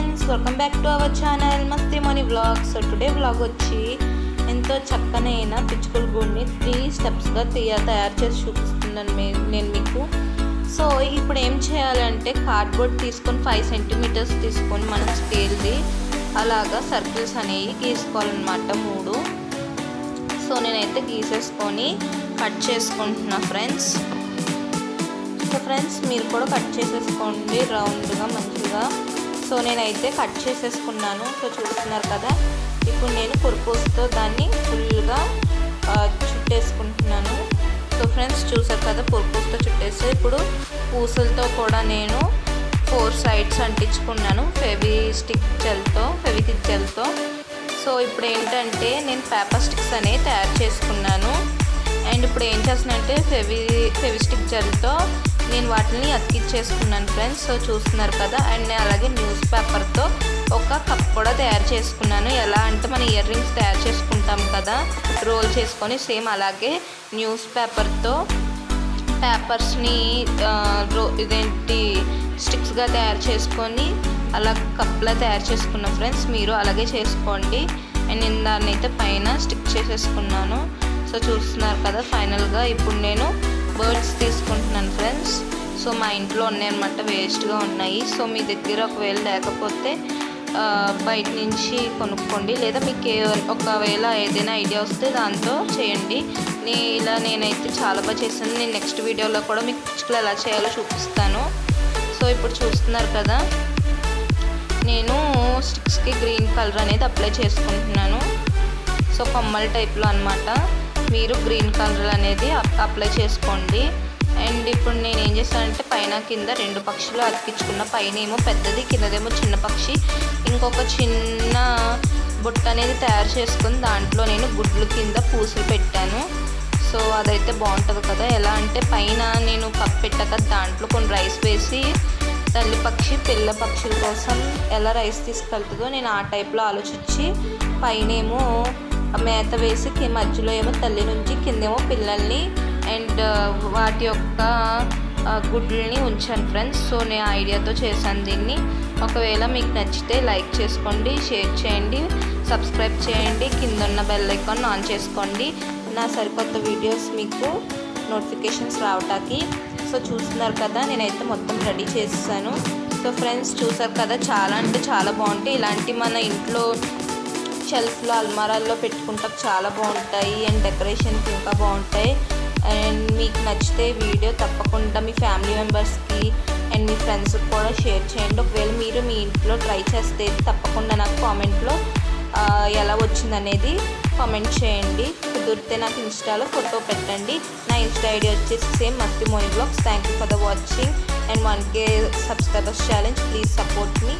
Friends, welcome back to our channel masti Moni vlog. So today vlog వచ్చి ఎంతో చక్కనైన పిచ్చుకల గూడిని 3 స్టెప్స్గా తయారు చేసి చూపిస్తున్నాను నేను మీకు. సో ఇప్పుడు ఏం చేయాలంటే కార్డ్బోర్డ్ తీసుకొని 5 సెంటీమీటర్స్ తీసుకొని మనం స్కేల్ది అలాగా సర్కిల్స్ అనేవి గీసుకోవాలన్నమాట 3. సో నేనైతే గీసేసుకొని కట్ చేసుకుంటున్నా ఫ్రెండ్స్. సో ఫ్రెండ్స్ మీరు కూడా కట్ చేసేసుకోండి రౌండ్గా మంచిగా. సో నేనైతే కట్ చేసేసుకున్నాను. సో చూస్తున్నారు కదా, ఇప్పుడు నేను కుర్పూస్తో దాన్ని ఫుల్గా చుట్టేసుకుంటున్నాను. సో ఫ్రెండ్స్ చూసారు కదా, కుర్పూస్తో చుట్టేస్తే ఇప్పుడు పూసలతో కూడా నేను 4 సైడ్స్ అంటించుకున్నాను ఫెవిక్విక్ జెల్తో. సో ఇప్పుడు ఏంటంటే నేను పేపర్ స్టిక్స్ అనేవి తయారు చేసుకున్నాను. అండ్ ఇప్పుడు ఏం చేస్తున్నానంటే ఫెవిక్విక్ జెల్తో నేను వాటిని అతికిచ్చేసుకున్నాను ఫ్రెండ్స్. సో చూస్తున్నారు కదా. అండ్ నేను అలాగే న్యూస్ పేపర్తో ఒక కప్ కూడా తయారు చేసుకున్నాను. ఎలా అంటే మన ఇయర్ రింగ్స్ తయారు చేసుకుంటాం కదా రోల్ చేసుకొని, సేమ్ అలాగే న్యూస్ పేపర్తో పేపర్స్ని స్టిక్స్గా తయారు చేసుకొని అలా కప్లా తయారు చేసుకున్నాను ఫ్రెండ్స్. మీరు అలాగే చేసుకోండి. అండ్ నేను దాన్ని అయితే పైన స్టిక్ చేసేసుకున్నాను. సో చూస్తున్నారు కదా, ఫైనల్గా ఇప్పుడు నేను బర్డ్స్ తీసుకుంటున్నాను ఫ్రెండ్స్. సో మా ఇంట్లో ఉన్నాయన్నమాట, వేస్ట్గా ఉన్నాయి. సో మీ దగ్గర ఒకవేళ లేకపోతే బయట నుంచి కొనుక్కోండి, లేదా మీకు ఒకవేళ ఏదైనా ఐడియా వస్తే దాంతో చేయండి. నేనైతే చాలా బాగా చేశాను. నేను నెక్స్ట్ వీడియోలో కూడా మీకు పిచ్చుకలు ఎలా చేయాలో చూపిస్తాను. సో ఇప్పుడు చూస్తున్నారు కదా, నేను స్టిక్స్కి గ్రీన్ కలర్ అనేది అప్లై చేసుకుంటున్నాను. సో కొమ్మల టైప్లో అనమాట. మీరు గ్రీన్ కలర్ అనేది అప్లై చేసుకోండి. అండ్ ఇప్పుడు నేను ఏం చేస్తానంటే పైన కింద 2 పక్షులు అతికించుకున్న, పైన ఏమో పెద్దది, కిందదేమో చిన్న పక్షి. ఇంకొక చిన్న బుట్ట అనేది తయారు చేసుకుని దాంట్లో నేను గుడ్లు కింద పూసలు పెట్టాను. సో అదైతే బాగుంటుంది కదా. ఎలా అంటే పైన నేను కప్ పెట్టాక దాంట్లో కొన్ని రైస్ వేసి తల్లి పక్షి పిల్ల పక్షుల కోసం ఎలా రైస్ తీసుకెళ్తుందో నేను ఆ టైప్లో ఆలోచించి పైనేమో మేత వేసి మధ్యలో ఏమో తల్లి నుంచి కిందేమో పిల్లల్ని అండ్ వాటి యొక్క గుడ్లని ఉంచాను ఫ్రెండ్స్. సో నేను ఐడియాతో చేశాను దీన్ని. ఒకవేళ మీకు నచ్చితే లైక్ చేసుకోండి, షేర్ చేయండి, సబ్స్క్రైబ్ చేయండి, కింద ఉన్న బెల్ ఐకాన్ ఆన్ చేసుకోండి నా సరికొత్త వీడియోస్ మీకు నోటిఫికేషన్స్ రావటానికి. సో చూస్తున్నారు కదా, నేనైతే మొత్తం రెడీ చేసేసాను. సో ఫ్రెండ్స్ చూసారు కదా, చాలా అంటే చాలా బాగుంటాయి. ఇలాంటి మన ఇంట్లో షెల్ఫ్లో అల్మారాల్లో పెట్టుకుంటా చాలా బాగుంటాయి. అండ్ డెకరేషన్కి ఇంకా బాగుంటాయి. అండ్ మీకు నచ్చితే వీడియో తప్పకుండా మీ ఫ్యామిలీ మెంబర్స్కి అండ్ మీ ఫ్రెండ్స్కి కూడా షేర్ చేయండి. ఒకవేళ మీరు మీ ఇంట్లో ట్రై చేస్తే తప్పకుండా నాకు కామెంట్లో ఎలా వచ్చిందనేది కామెంట్ చేయండి. కుదిరితే నాకు ఇన్స్టాలో ఫోటో పెట్టండి. నా ఇన్స్టా ఐడి వచ్చేసి same masti Moni vlogs. Thank you for the watching and 1K subscribers challenge. Please support me.